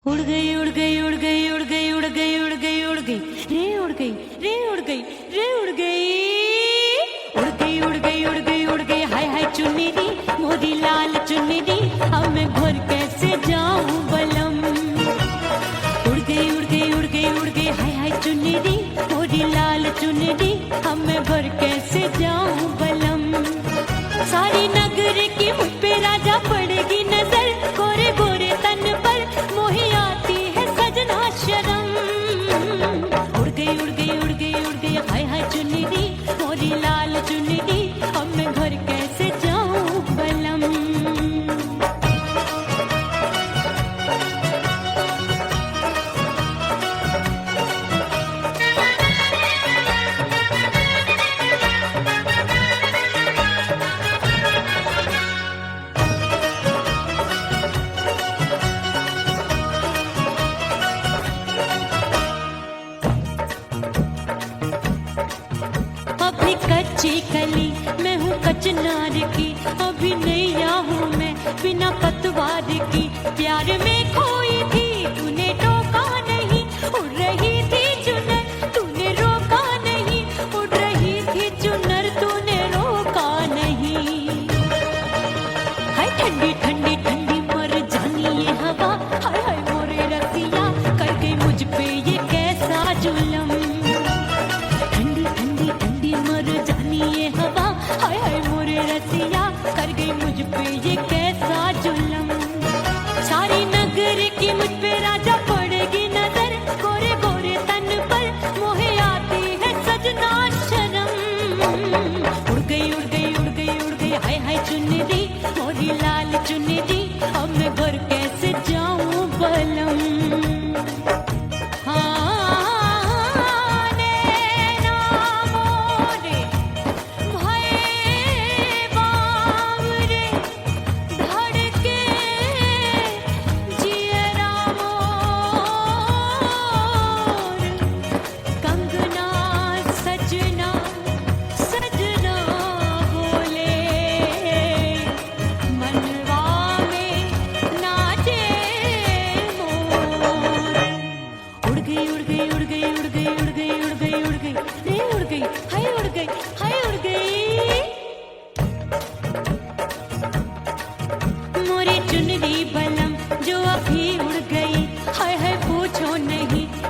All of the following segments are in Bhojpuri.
उड़ गई उड़ गई उड़ गई उड़ गई उड़ गई उड़ गई उड़ गई रे उड़ गई रे उड़ गई रे उड़ गई उड़ गई उड़ गई उड़ गई उड़ गई हाय हाय चुन्नी दी मोरी लाल चुन्नी दी अब मैं घर कैसे जाऊं बलम। उड़ गई उड़ गई उड़ गई उड़ गई हाय हाय चुन्नी दी मोरी लाल चुन्नी दी अब मैं घर कैसे जाऊं बलम। सारी नगर की मुझ पे राजा पड़ेगी नजर गोरे गोरे तन पर मोही आती है सजना शर्म। उड़ गई उड़ गई उड़ गई उड़ गई हाय हाय चुन्नी दी मोरी लाल चुन्नी दी अब मैं घर कैसे जाऊं बलम। अभी कच्ची कली मैं हूँ कचनार की अभी नैया हूँ मैं बिना पतवार की प्यार में खोई थी तूने टोका नहीं उड़ रही थी चुनर तूने रोका नहीं उड़ रही थी चुनर तूने रोका नहीं। हाय ठंडी ठंडी ठंडी मर जानी ये हवा हाय हाय मोरे रसिया कर गई मुझ पे ये कैसा जुलम। ठंडी ठंडी ठंडी मर जानी ये हवा हाय हाय मोरे रसिया कर गई मुझ पे ये कैसा जुलम। सारी नगर की मुझ पे राजा पड़ेगी नजर गोरे गोरे तन पर मोहे आती है सजना शर्म। उड़ गई उड़ गई उड़ गई उड़ गई हाय हाय चुन्नी दी मोरी लाल चुन्नी दी अब मैं घर कैसे जाऊं बलम।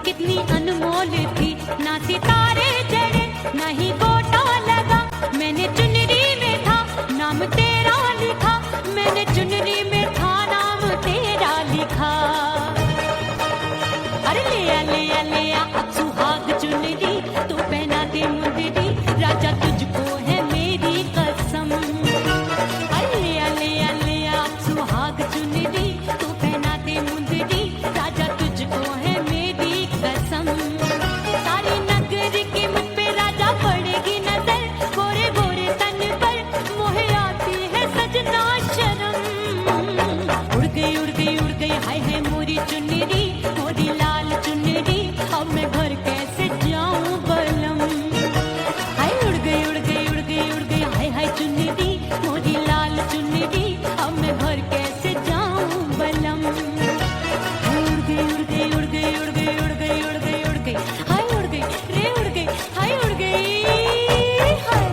कितनी अनमोल थी ना सितारे चढ़े ना ही गोटा लगा मैंने चुनरी में था नाम तेरा लिखा मैंने चुनरी में था नाम तेरा लिखा। अरे ले आ अब सुहाग चुनरी तू पहना दे मुंदरी राजा तुझको है मेरी कसम। अरे ले आ अब सुहाग चुनरी तू पहना दे मुंदरी राजा तुझको है मेरी कसम। सारी नगर की मुझ पे राजा पड़ेगी नजर गोरे गोरे तन पर मोहे आती है सजना शर्म। उड़ गई उड़ गई उड़ गई हाय हाय मोरी चुन्नी मोरी लाल चुन्नी अब मैं घर कैसे जाऊं बलम। हाय उड़ गई उड़ गई उड़ गई उड़ गई हाय हाय चुन्नी मोरी लाल चुन्नी अब मैं घर कैसे जाऊं बलम। उड़ गई उड़ गई उड़ गई उड़ गई उड़ गई उड़ गई उड़ गई हाय उड़ गई रे उड़ गई हाय उड़ गई हाय।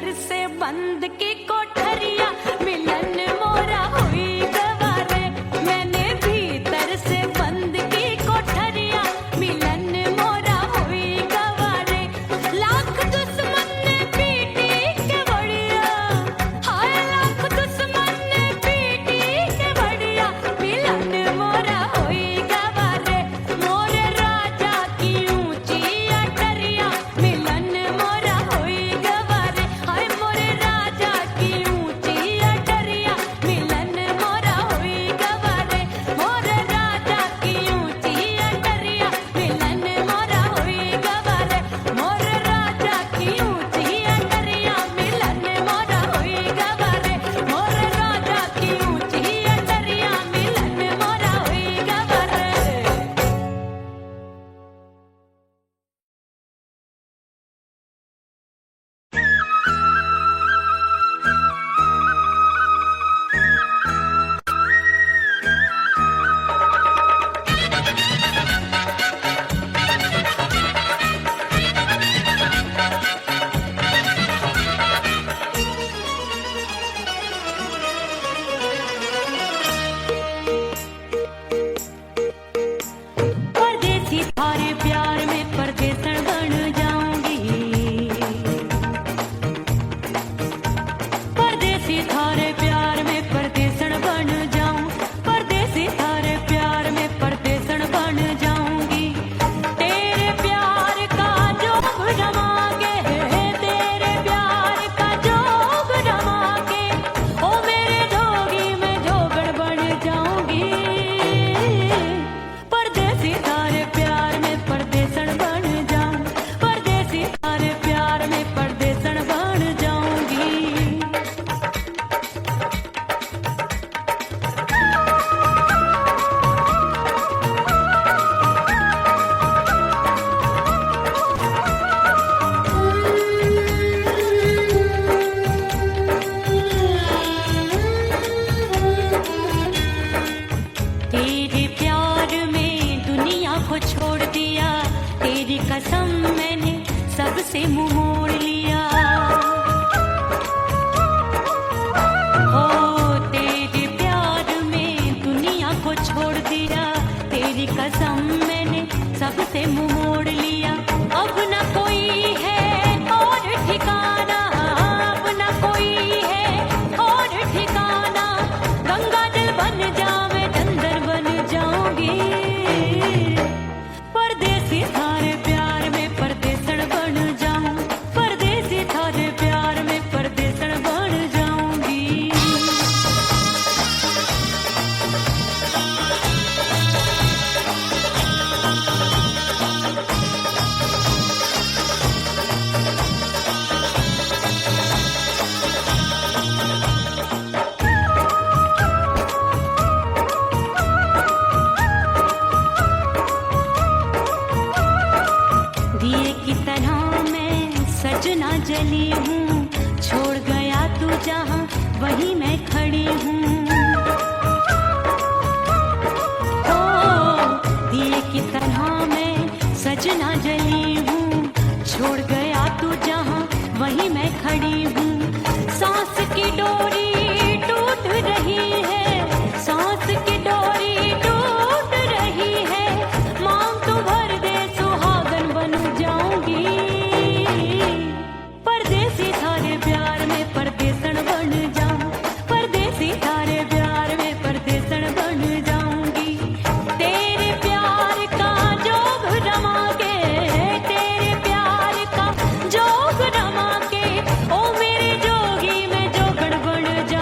भीतर से बंद की कोठरिया मिलन मोरा हुई गवारे मैंने भीतर से बंद की कोठरिया मिलन मोरा हुई गवारे लाख दुश्मन ने पीटी के बढ़िया हाय लाख दुश्मन ने पीटी के बढ़िया मिलन मोरा हुई गवारे मोरे राजा की ऊंची अटरिया मिलन मोरा हुई गवारे हाय मोरे राजा की ऊंची अटरिया मिलन मोरा हुई गवारे मोरे राजा की ऊंची अटरिया मिलन मोरा हुई गवारे मोरे राजा की ऊंची अटरिया मिलन मोरा हुई गवारे मोरे राजा की ऊंची अटरिया मिलन मोरा हुई गवारे परदेसी थारे प्यार में परदेसन बन जाऊंगी परदेसी थारे प्यार में परदेसन बन जाऊं परदेसी थारे प्यार में परदेसन बन जाऊंगी तेरे प्यार का जोग रमा के तेरे प्यार का जोग रमा के ओ मेरे जोगी में जोगड़ बन जाऊंगी परदेसी थारे प्यार में परदेसन बन जाऊं परदेसी थारे प्यार में परदेसन बन जाऊंगी तेरे प्यार में दुनिया को छोड़ दिया तेरी कसम मैंने सबसे मुंह मोड़ लिया हो तेरे प्यार में दुनिया को छोड़ दिया तेरी कसम मैंने सबसे मुंह मोड़ लिया अब न कोई है और ठिकाना अब न कोई है और ठिकाना गंगा जल बन जावे चंदन बन जाऊंगी परदेसी थारे प्यार में परदेसन बन जाऊं परदेसी थारे प्यार में परदेसन बन जाऊंगी दिए की तरह मैं सजना जली हूँ छोड़ गया तू जहाँ वहीं मैं खड़ी हूँ ओ दिए की तरह मैं सजना जली हूँ छोड़ गया तू जहाँ वहीं मैं खड़ी हूँ सांस की डोरी टूट रही है सांस की डोरी टूट रही है मांग तू भर दे सुहागन बन जाऊंगी परदेसी थारे प्यार में परदेसन बन जाऊं परदेसी थारे प्यार में परदेसन बन जाऊंगी तेरे प्यार का जोग रमा के तेरे प्यार का जोग रमा के ओ मेरे जोगी में जोगड़ बन जा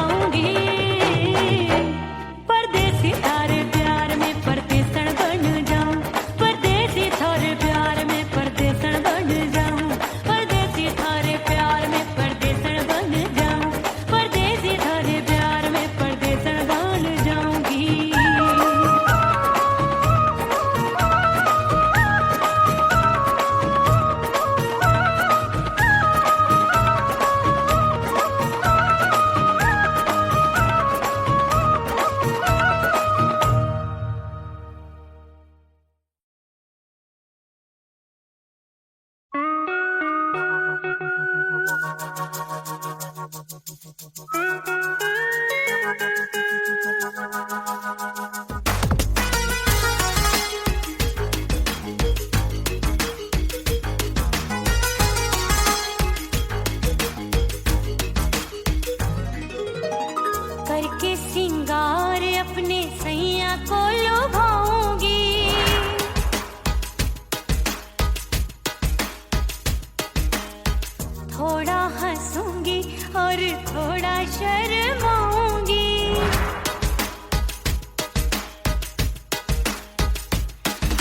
और थोड़ा शर्माऊंगी।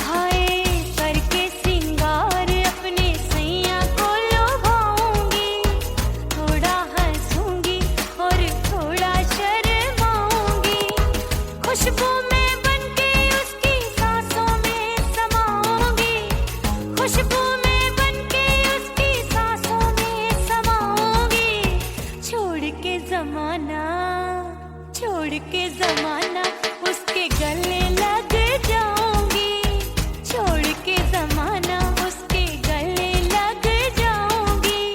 हाय करके सिंगार अपने सैया को लुभाऊंगी, थोड़ा हंसूंगी और थोड़ा शर्माऊंगी। खुशबू में बनके उसकी सांसों में समाऊंगी, खुशबू में बनके उसकी सांसों में समाऊंगी। छोड़ के जमाना उसके गले लग जाऊंगी, छोड़ के जमाना उसके गले लग जाऊंगी।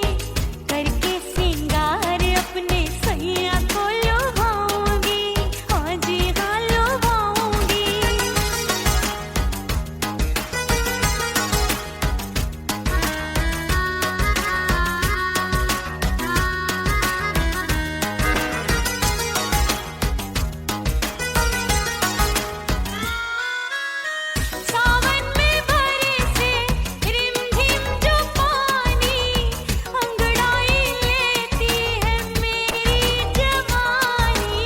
करके सिंगार अपने सैया को लुभाऊंगी, हाँ जी हाँ लुभाऊंगी। सावन में बरसे रिमझिम जो पानी, अंगड़ाई लेती है मेरी जवानी।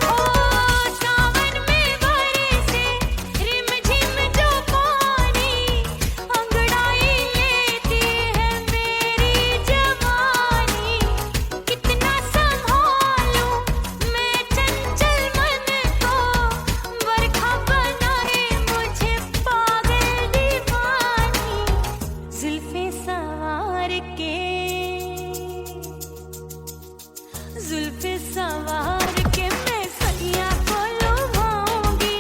ओ सावन में बरसे रिमझिम जो पानी, अंगड़ाई लेती है मेरी जवानी। कितना संभालूं मैं चंचल मन को, बरखा बनाए मुझे पागल दीवानी। जुल्फे सवार के मैं सैया को लुभाऊंगी,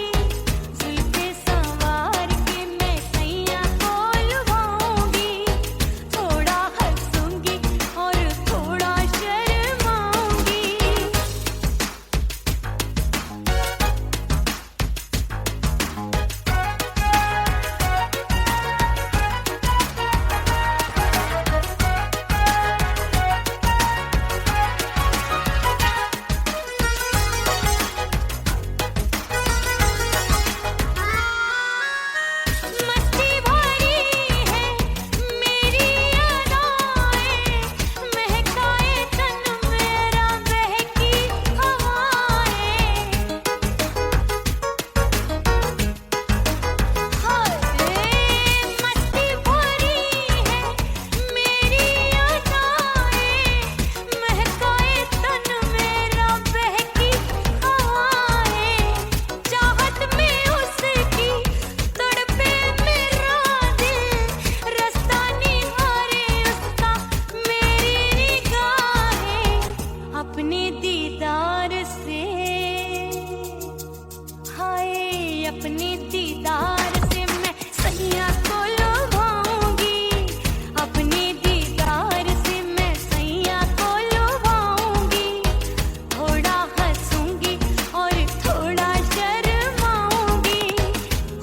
जुल्फे सवार के मैं सैया को लुभाऊंगी। थोड़ा हंसूंगी और थोड़ा शर्माऊंगी। मस्ती भरी है मेरी अदाएं, महकाए तन मेरा बहकी हवाएं। हाय मस्ती भरी है मेरी अदाएं, महकाए तन मेरा बहकी हवाएं। चाहत में उसकी तड़पे मेरा दिल, रास्ता निहारे उसका मेरी निगाहें। अपने दीदार से हाय अपने दीदार से मैं सैया को लुभाऊंगी, अपने दीदार से मैं सैया को लुभाऊंगी। थोड़ा हंसूंगी और थोड़ा शर्माऊंगी।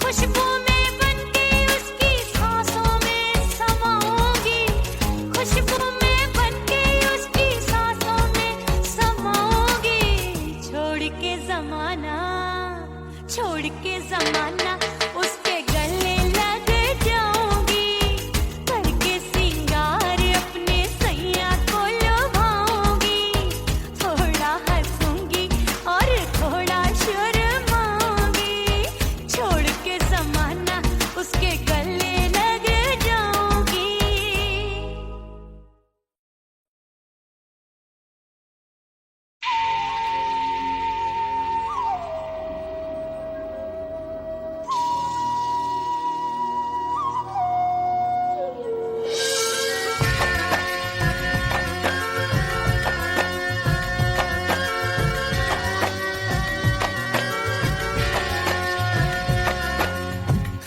खुशबू में बनके उसकी सांसों में समाऊंगी, खुशबू में बनके उसकी सांसों में समाऊंगी। छोड़ के जमाना उसके गले लग जाऊंगी, करके सिंगार अपने सैया को लुभाऊंगी। थोड़ा हंसूंगी और थोड़ा शर्माऊंगी। छोड़ के जमाना उसके गले लग जाऊंगी।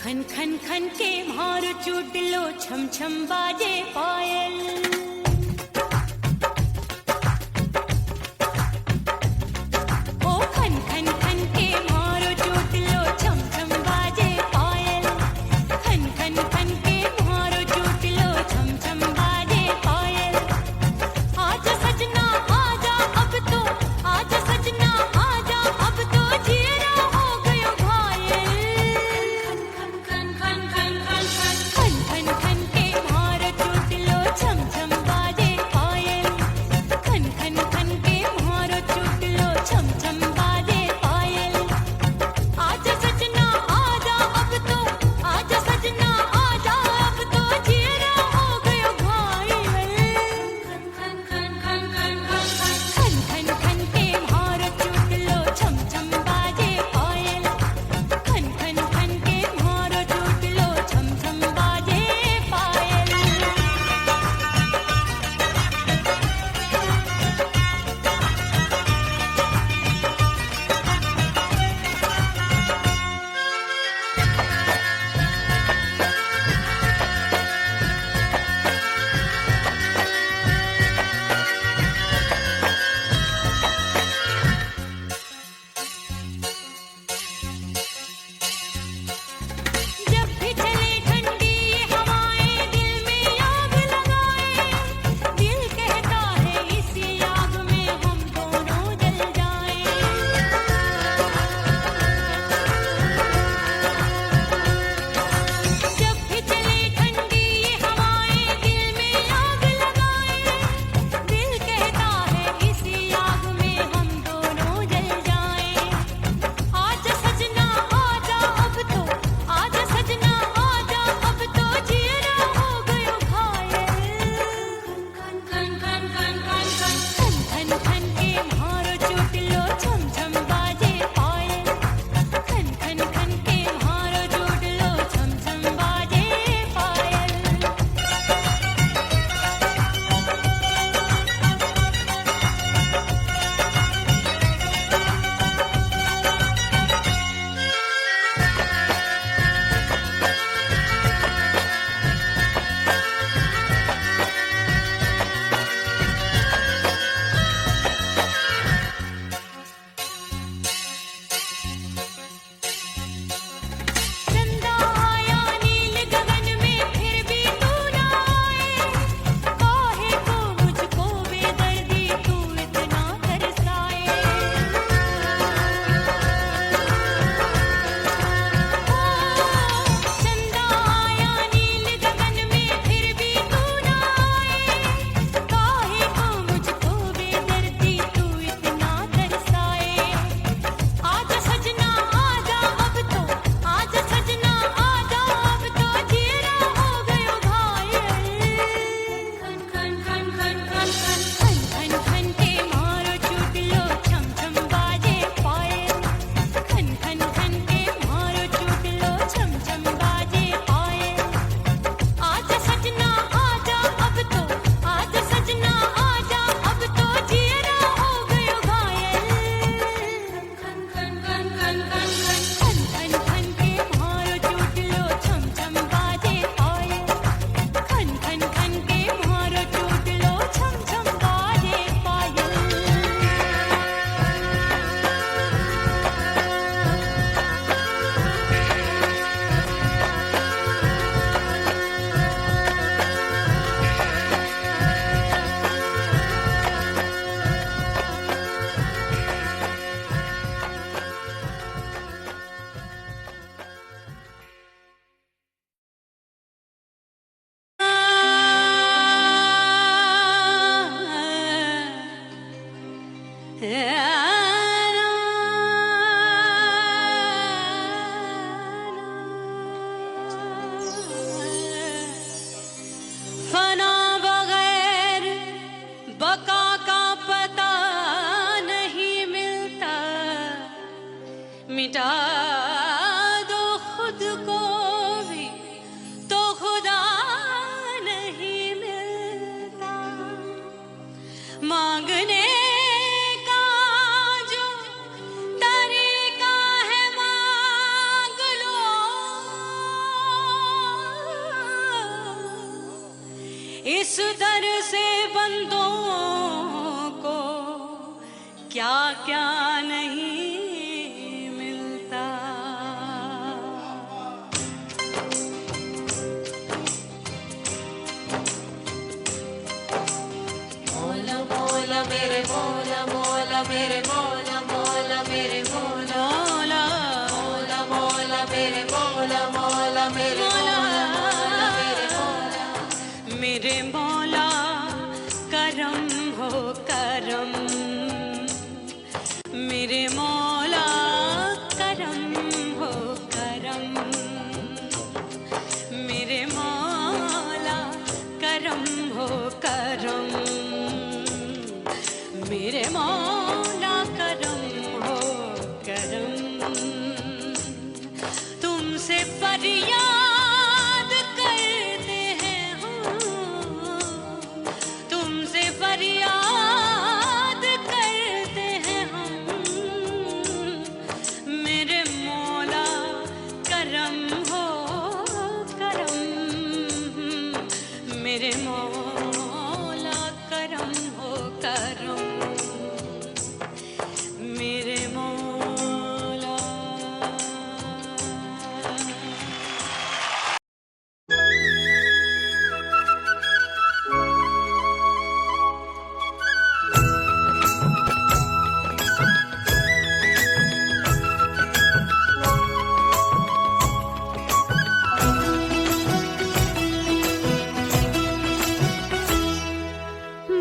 खन खन खन के मार चुटलो, छम छम बाजे पायल। ओ खन खन खन के मारो चुटलो, छम छम बाजे पायल। खन खन खन के मारो चुटलो, छम छम बाजे पायल। आजा सजना आजा अब तो, आजा सजना आजा अब तो, जीरा हो गयो घायल। खन खन खन खन खन खन खन खन खन के इस दर से बंदों को क्या क्या नहीं मिलता। मौला मौला मेरे मौला मौला मेरे मौला मौला मेरे मौला मौला मौला मेरे मौला मौला मेरे मौला मेरे मौला मेरे मौला करम हो करम मेरे मौला करम हो करम मेरे मौला करम हो करम मेरे मौला करम हो करम। तुमसे फरियाद करते हैं हम, तुमसे फरियाद करते हैं हम, मेरे मौला करम हो करम मेरे मौला करम हो करम मेरे मौला।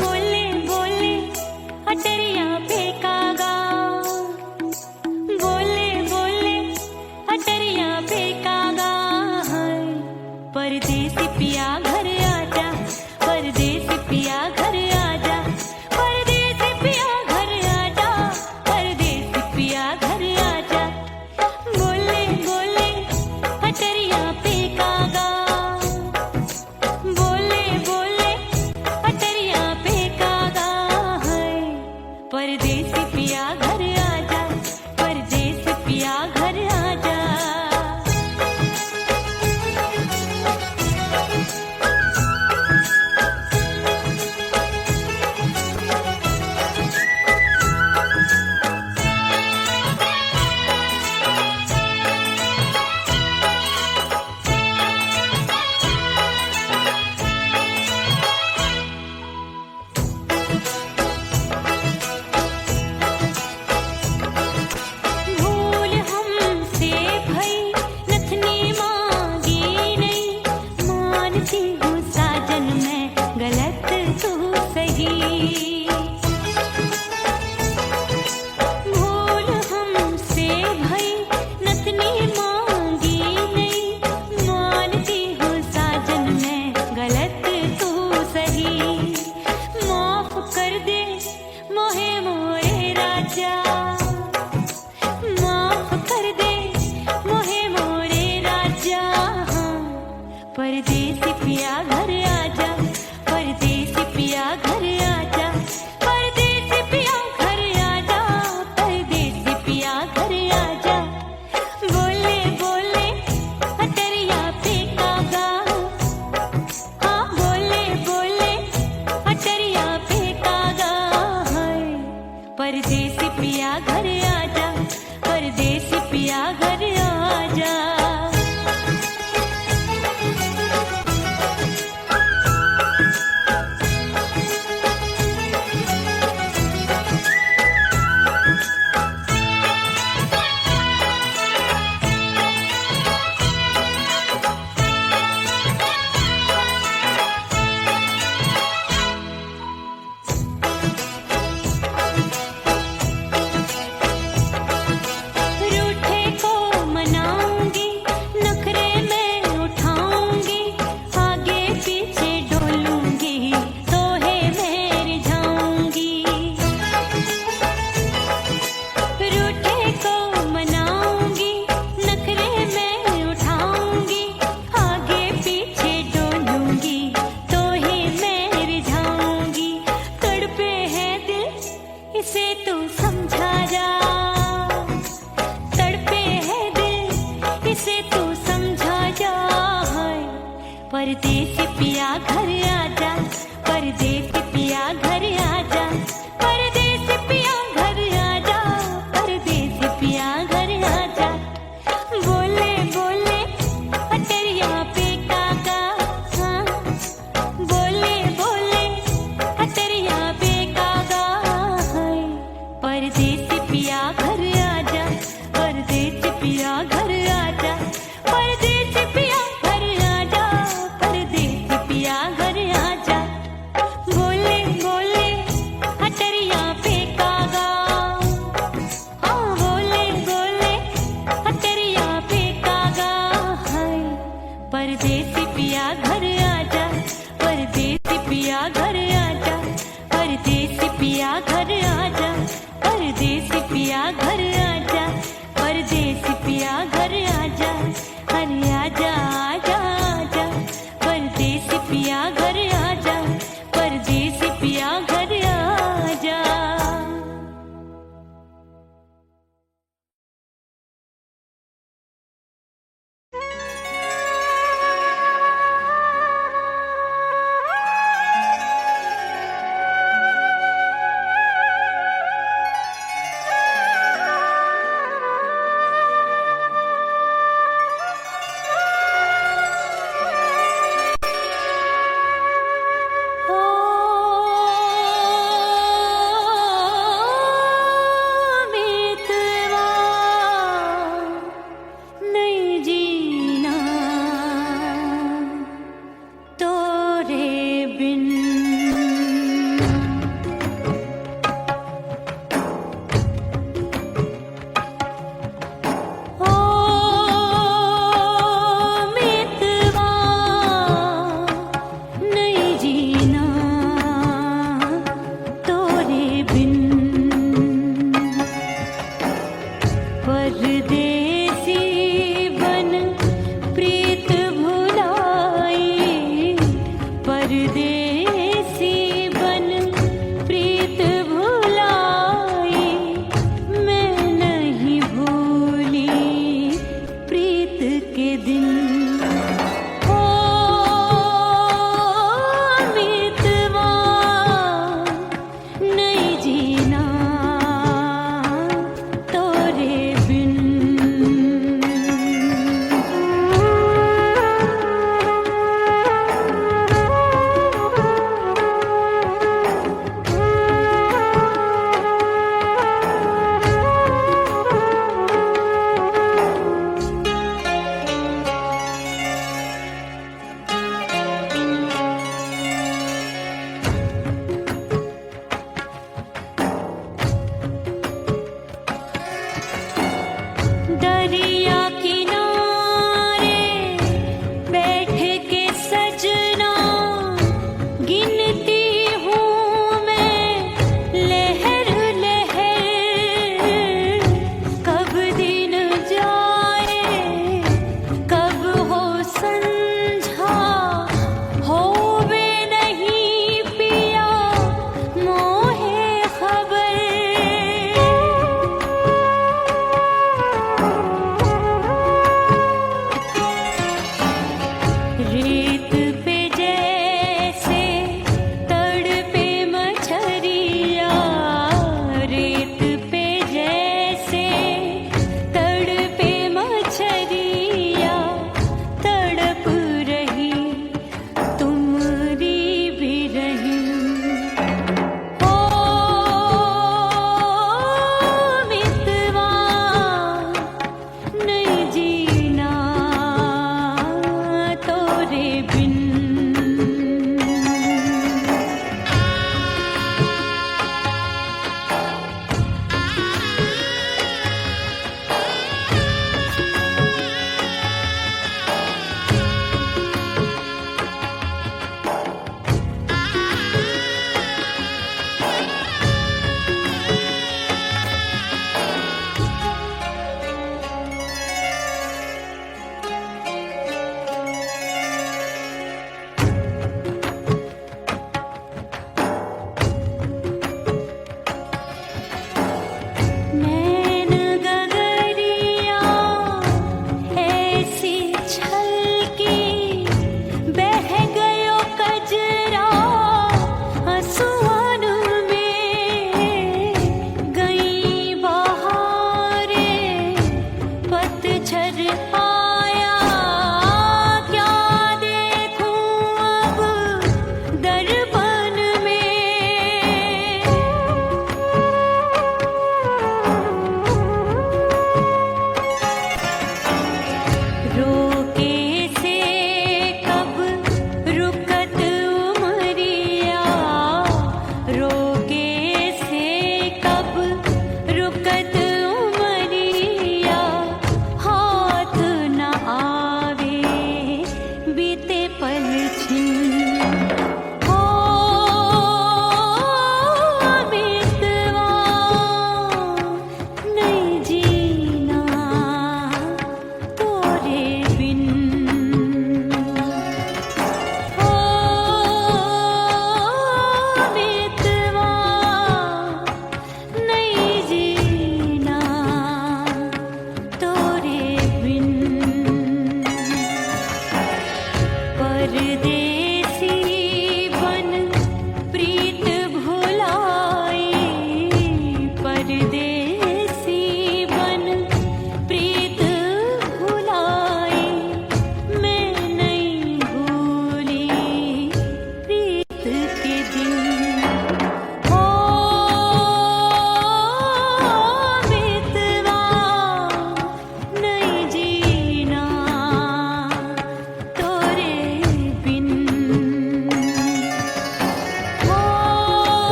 बोले बोले अटरिया फेंकागा, बोले बोले अटरिया फेंकागा, परदेसी पिया घर आजा, परदेसी पिया घर आजा, परदेसी पिया घर आजा, परदेसी पिया घर आजा। बोले बोले अटरिया फेंकागा, बोले बोले अटरिया फेंकागा, परदेसी पिया घर आजा, परदेसी पिया घर आजा। भूल हमसे भई नथनी मांगी नहीं, मानती हूँ साजन मैं गलत तू सही। भूल हमसे भई नथनी मांगी नहीं, मानती हूँ साजन मैं गलत तू सही। माफ कर दे मोहे मोरे राजा, माफ कर दे मोहे मोरे राजा, परदेसी पिया घर आजा, परदेसी पिया घर आजा, परदेसी पिया घर आजा, परदेसी पिया घर आजा। बोले बोले अटरिया फेंकागा, हाँ बोले बोले अटरिया फेंकागा, परदेसी पिया घर आजा, परदेसी पिया घर आजा। रूठे को मनाऊंगी, नखरे में उठाऊंगी, आगे पीछे डोलूंगी, तोहे में रिझाऊंगी। रूठे को मनाऊंगी, नखरे में उठाऊंगी, आगे पीछे डोलूंगी, तोहे में रिझाऊंगी। तड़पे है दिल इसे तू समझा जा, तड़पे है दिल इसे तू समझा जा, परदेसी पिया घर आजा, पिया घर आजा, परदेसी पिया घर आजा, परदेसी पिया घर आजा, परदेसी पिया घर आजा, अरे आजा आजा आजा, परदेसी पिया घर आजा, परदेसी पिया घर आजा।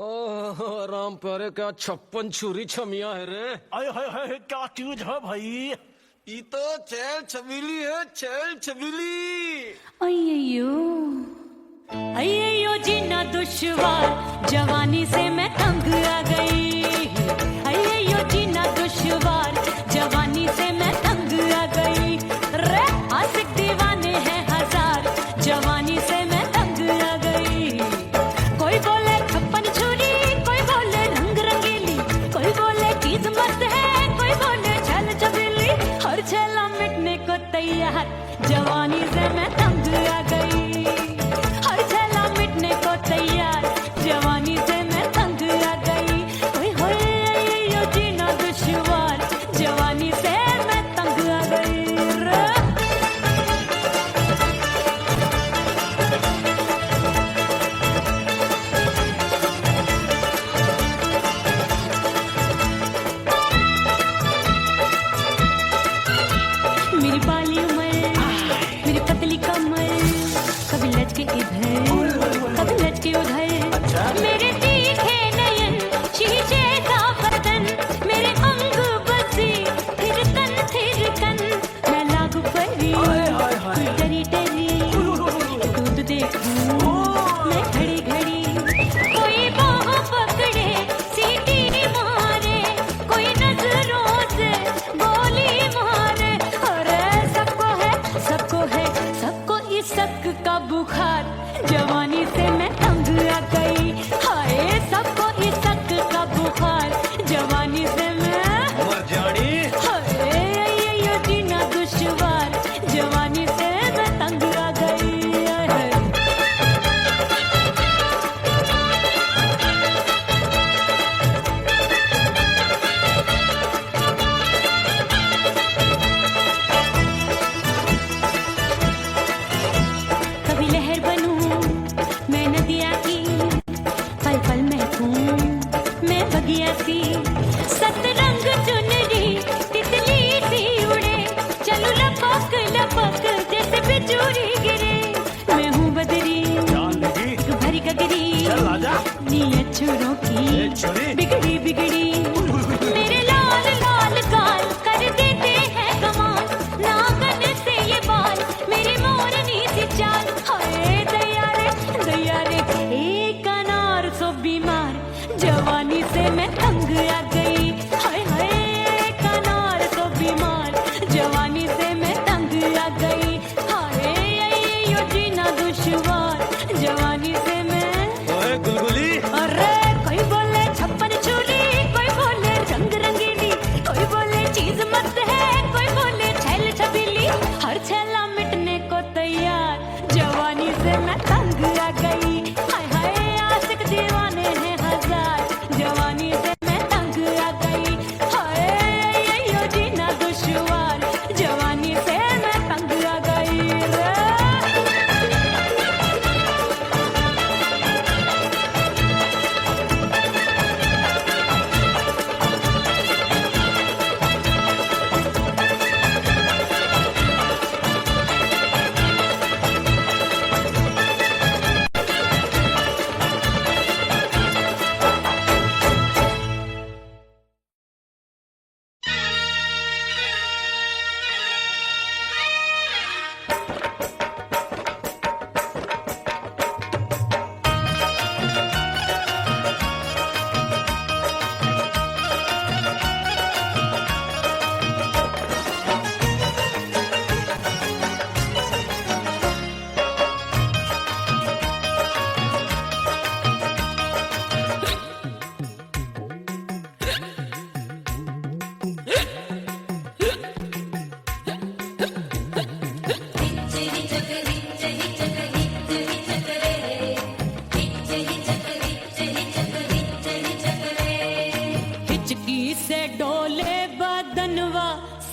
ओह राम प्यारे, क्या 56 छुरी छमिया है रे। आय हाय हाय, क्या चीज है भाई? ये तो चैल छबीली है, चैल छबीली। अय्यो अय्यो जीना दुश्वार, जवानी से मैं तंग आ गई। अय्यो जीना दुश्वार, जवानी से मैं तंग आ गई। रे आशिक दीवाने हैं हजार, जवानी से मैं तंग आ गई। कोई बोले 56 छुरी, कोई बोले रंग रंगीली, कोई बोले चीज मस्त है, कोई बोले छल छबीली। हर छेला मिटने को तैयार, जवानी से मैं तंग आ गई। हर छेला मिटने को तैयार, जवानी से मैं तंग आ गई। ओए होए यो जीना दुश्वार, जवानी से मैं तंग आ गई। मेरी बाली उम्र, मेरी पतली कमर, कभी लचके इधर, कभी लचके उधर। मेरे तीखे नयन, शीशे का बदन, मेरे अंग बसे थिरकन थिरकन। मैं लागू परी, डरी डरी, दूध देखूं मैं घड़ी घड़ी। कोई बाह पकड़े, सीटी मारे, कोई नजरों से गोली मारे। अरे सबको इस शक का बुखार, जवानी से मैं तंग आ गई। हाय सबको इस शक का बुखार, जवानी से मैं मर जानी। हाय यो जीना दुश्वार, जवानी से मैं तंग आ गई। कभी लहर बनूं मैं नदिया की, पल पल महकूं मैं बगिया सी। सतरंग चुनरी तितली सी उड़े, चलूं लपक लपक जैसे बिजुरी गिरे। मैं हूँ बदरी, जान लगी? एक भरी गगरी, चल आजा। नीयत छुरों ए की छुरी। बिगड़ी बिगड़ी। मेरे लाल लाल गाल कर देते हैं कमाल, नागन से ये बाल मेरी मोरनी सी चाल। हाय दैया रे एक अनार सो बीमार, जवानी से मैं तंग आ गई। हाय हाय एक अनार सो बीमार, जवानी से मैं तंग आ गई। हाय यो जीना दुश्वार, जवानी से मैं। ओए गुलगुली, अरे कोई बोले 56 छुरी, कोई बोले रंग रंगीली, कोई बोले चीज मस्त है, कोई बोले छैल छबीली। हर छेला मिटने को तैयार, जवानी से मैं तंग आ गई। हाय हाय आशिक दीवाने हैं हजार, जवानी से मैं तंग आ गई। हाय यो जीना दुश्वार, जवानी से मैं तंग आ गई रे।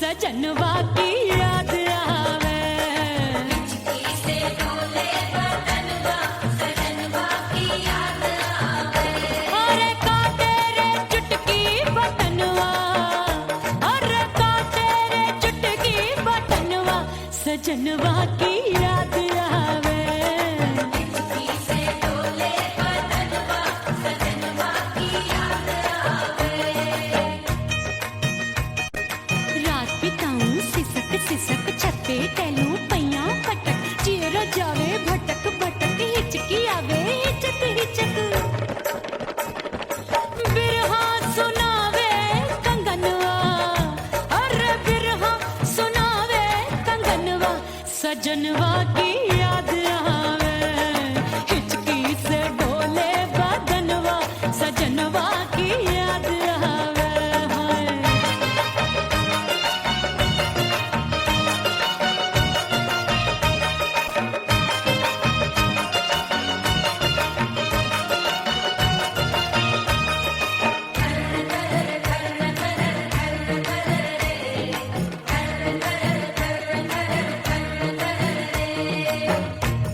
सजनवा की याद आवे, अरे का तेरे चुटकी बटनवा, अरे का तेरे चुटकी बटनवा, सजनवा की याद आवे। हिचक हिचक बिरहा सुनावे कंगनवा, अरे बिरहा सुनावे कंगनवा, सजनवा की याद आवे, हिचकी से डोले बदनवा, सजनवा की याद आवे। हाय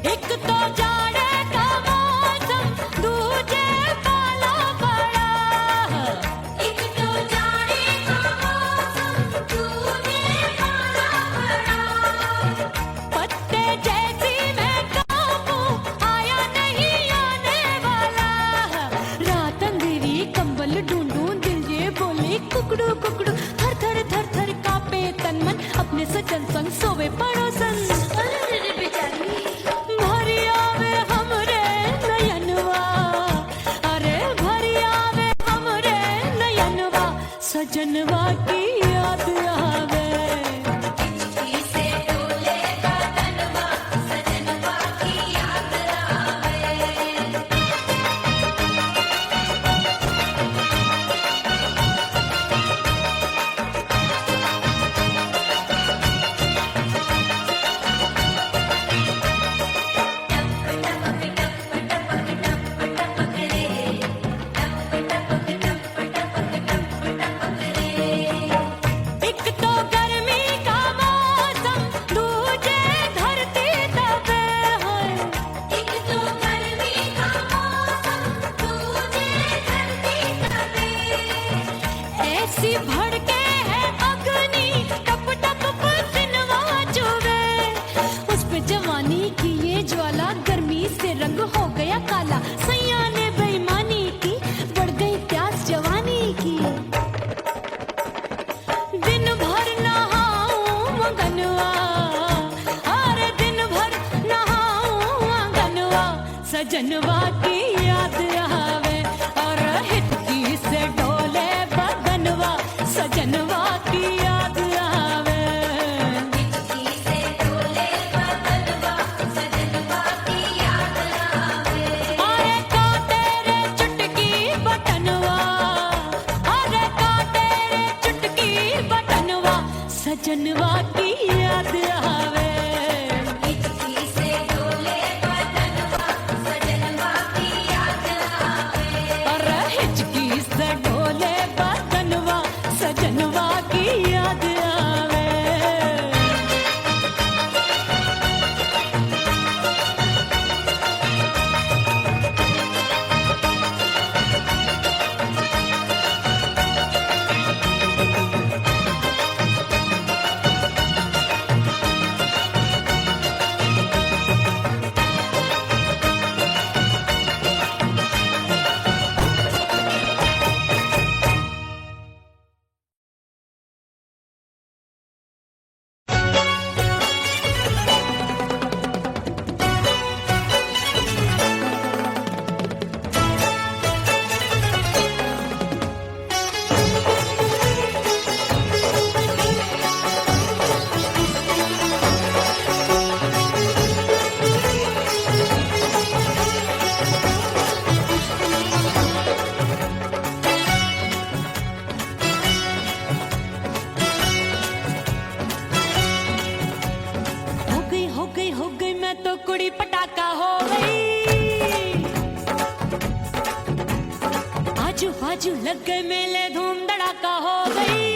एक तो जाड़े का मौसम, दूजे पाला पड़ा, एक तो जाड़े का मौसम, दूजे पाला पड़ा, पत्ते जैसी मैं कांपूं, आया नहीं आने वाला, रात अंधेरी कंबल ढूंढूं, दिल ये बोले कुकड़ू कुकड़ू, थर थर थर थर कांपे तन मन, अपने सजन संग सोवे पड़ोसन, भरी आवे हमरे नयनवा, अरे भरी आवे हमरे नयनवा, सजनवा की याद आवे। एक तो गर्मी का मौसम, दूजे धरती तपे, हाय एक तो गर्मी का मौसम, दूजे धरती तपे, ऐसी भड़के है अग्नि, टप टप पसीनवा चुभे, उस पे जवानी की ये ज्वाला, गर्मी से रंग हो गया काला, सैया ने बेईमानी की, बढ़ गई प्यास जवानी की, दिन भर नहाऊं मंगनवा, अरे दिन भर नहाऊं मंगनवा, सजनवा की याद आवे, और हिचकी से डोले बदनवा, सजनवा की याद आवे। हिचकी से डोले बदनवा, सजनवा की याद आवे, अरे का तेरे चुटकी बटनवा, अरे का तेरे चुटकी बटनवा, सजनवा की याद आवे। हिचकी से डोले बदनवा, सजनवा की याद आवे, अरे हिचकी से डोले बदनवा, सजनवा की याद आवे। कुड़ी पटाखा हो गई, आजू बाजू लग गए मेले, धूम धड़ाका हो गई।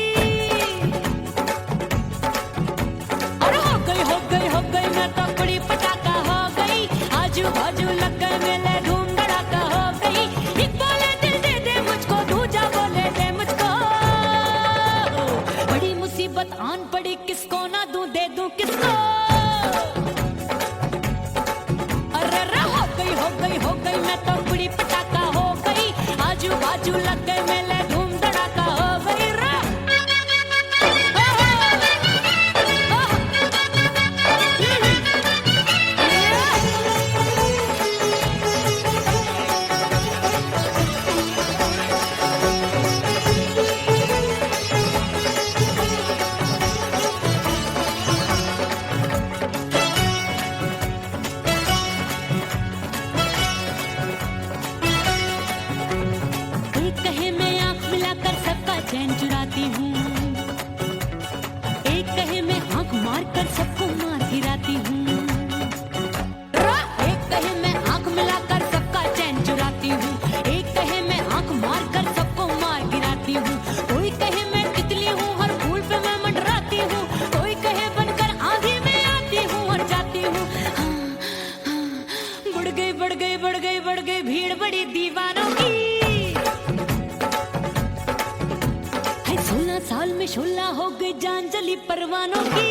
अरे हो गई मैं तो कुड़ी पटाखा हो गई, आजू बाजू लग गए मेले, धूम धड़ाका हो गई। एक बोले दिल दे दे मुझको, दूजा बोले दे मुझको, बड़ी मुसीबत आन पड़ी, किसको ना दूं दे दूं किसको। हो गई मैं तो कुड़ी पटाखा हो गई, आजू बाजू लग गए मेले, धूम धड़ाका हो गई रा। चैन चुराती हूँ। एक कहे मैं आंख मार कर सबको मार गिराती हूँ। एक कहे मैं आंख मिलाकर सबका चैन चुराती हूँ। एक कहे मैं आंख मार कर सबको मार गिराती हूँ। कोई कहे मैं तितली हूँ, हर फूल पे मैं मंडराती हूँ। कोई कहे बनकर आंधी में आती हूँ और जाती हूँ। बढ़ गई बढ़ गई बढ़ गई बढ़ गई भीड़ बड़ी दीवानों की। 16 साल में शोला हो गई जान जली परवानों की।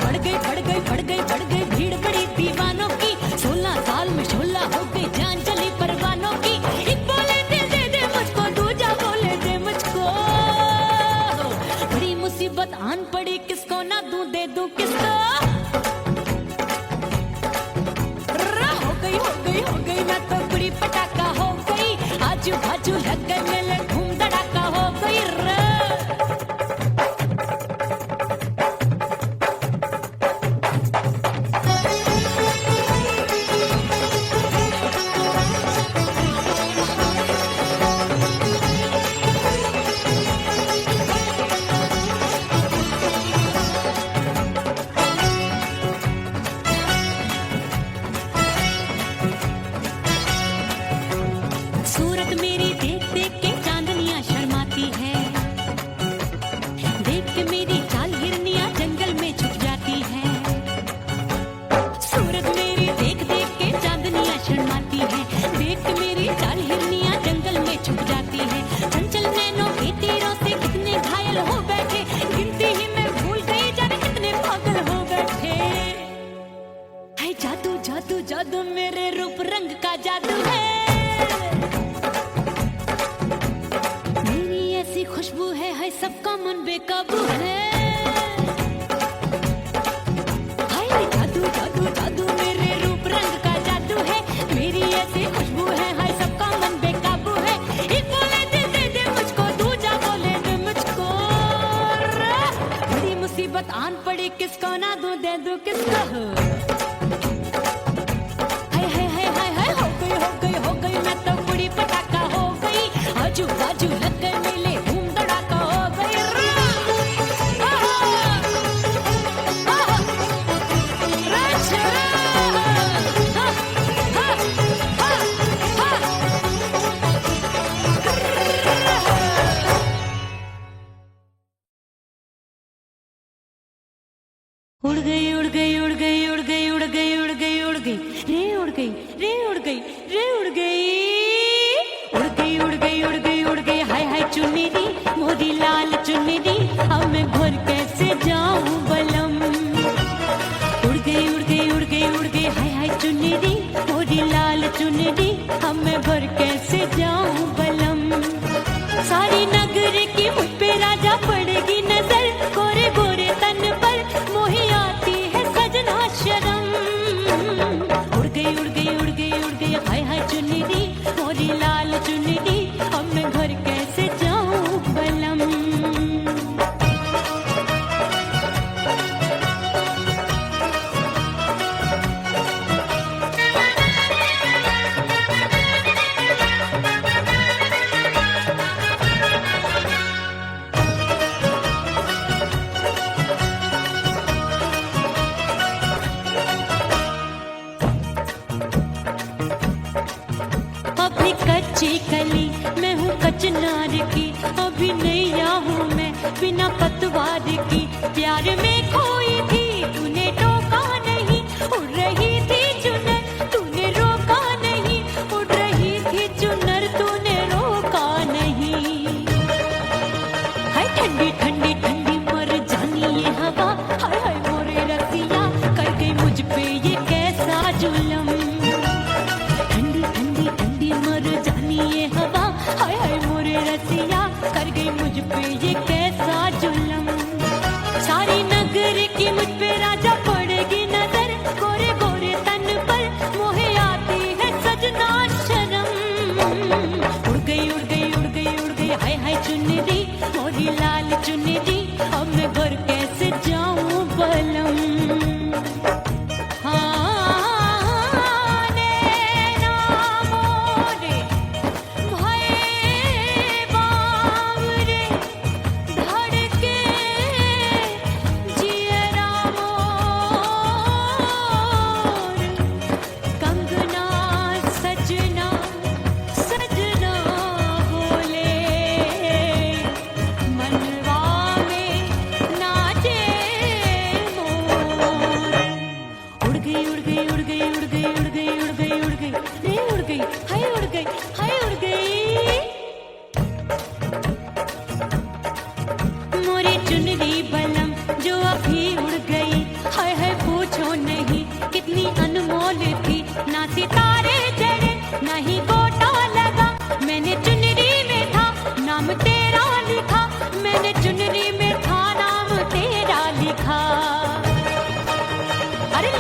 बढ़ गई बढ़ गई बढ़ गई बढ़ गई भीड़ बड़ी दीवानों की। 16 साल में शोला हो गई जान जली परवानों की। एक बोले दिल दे दे मुझको, दूजा बोले दे मुझको। बड़ी मुसीबत आन पड़ी, किसको ना दूं दे दूं किसको। हो गई मैं तो बुरी पटाखा हो गई। आजू बाजू लग गए मेले, धूम धड़ाका हो गई रे। सूरत मेरी देख देख के चांदनियां शर्माती है। देख के मेरी चाल हिरनियां जंगल में छुप जाती है। सूरत मेरी देख देख के चांदनियां शर्माती है। देख के मेरी चाल हिरनियां जंगल में छुप जाती है। चंचल नैनों के तीरों से कितने घायल हो बैठे, गिनती ही मैं भूल गई जाने कितने पागल हो बैठे। है जादू जादू जादू मेरे रूप रंग का जादू है। ऐसी खुशबू है सबका मन बेकाबू है। हाय जादू जादू जादू मेरे रूप रंग का जादू है। मेरी ऐसी खुशबू है हाय सबका मन बेकाबू है। एक बोले दिल दे दे मुझको, दूजा बोले दे मुझको। बड़ी मुसीबत आन पड़ी, किसको ना दूं दे दूं किसको। हाय हाय हाय हाय हाय हो गई मैं तो बुरी पटाखा हो गई। आजू बाजू लग गए मेले, धूम धड़ाका हो गई रे। उड़ गई उड़ गई उड़ गई उड़ गई उड़ गई उड़ गई उड़ गई रे उड़ गई रे उड़ गई रे उड़ गई उड़ गई उड़ गई उड़ गई उड़ गई। हाय हाय चुन्नी दी मोरी लाल चुन्नी दी, अब मैं घर कैसे जाऊं बलम। उड़ गई उड़ गई उड़ गई उड़ गई हाय हाय चुन्नी दी मोरी लाल चुन्नी दी, अब मैं घर कैसे जाऊं बलम। सारी नगर की मुझ पे राजा पड़ेगी नजर, गोरे गोरे तन पर मोही आती है सजना शर्म। उड़ गई उड़ गई उड़ गई उड़ गई हाय हाय चुन्नी दी मोरी लाल चुन्नी दी, अब मैं घर कैसे जाऊं बलम। अभी कच्ची कली मैं हूँ कचनार की, अभी नैया हूँ मैं बिना पतवार की। प्यार में खोई थी तूने टोका नहीं, उड़ रही थी चुनर तूने रोका नहीं, उड़ रही थी चुनर तूने रोका नहीं। हाय ठंडी ठंडी ठंडी मर जानी ये हवा, हाय हाय मोरे रसिया कर गई मुझ पे ये कैसा जुलम। ठंडी ठंडी ठंडी मर जानी ये हवा, हाय हाय मोरे रसिया कर गई मुझ पे ये कैसा जुलम। सारी नगर की मुझ पे राजा पड़ेगी नजर, गोरे गोरे तन पर मोहे आती है सजना शर्म। उड़ गई उड़ गई उड़ गई उड़ गई हाय हाय चुन्नी दी मोरी लाल चुन्नी दी, अब मैं घर कैसे जाऊं बलम। हाँ उड़ गई उड़ गई उड़ गई उड़ गई उड़ गई रे उड़ गई हाय उड़ गई हाय उड़ गई मोरी चुनरी बलम जो अभी उड़ गई हाय हाय पूछो नहीं कितनी अनमोल थी ना सितारे जड़े ना ही गोटा लगा मैंने चुनरी में था नाम तेरा लिखा मैंने चुनरी में था नाम तेरा लिखा अरे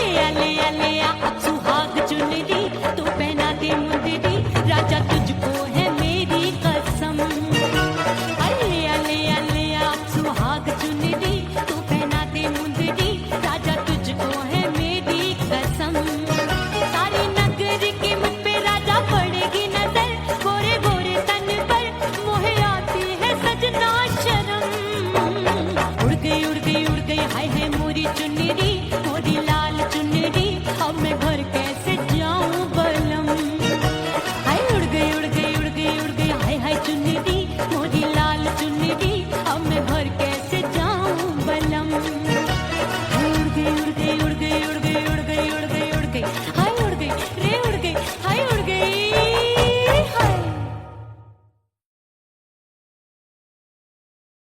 ले आ अब सुहाग चुनरी तू पहना दे मुंदरी राजा तुझको है मेरी कसम अरे ले आ अब सुहाग चुनरी तू पहना दे मुंदरी राजा तुझको है मेरी कसम सारी नगर की मुझ पे राजा पड़ेगी नजर गोरे गोरे तन पर मोहे आती है सजना शर्म उड़ गई हाय है मोरी चुनरी मोरी लाल चुनरी अब मैं घर के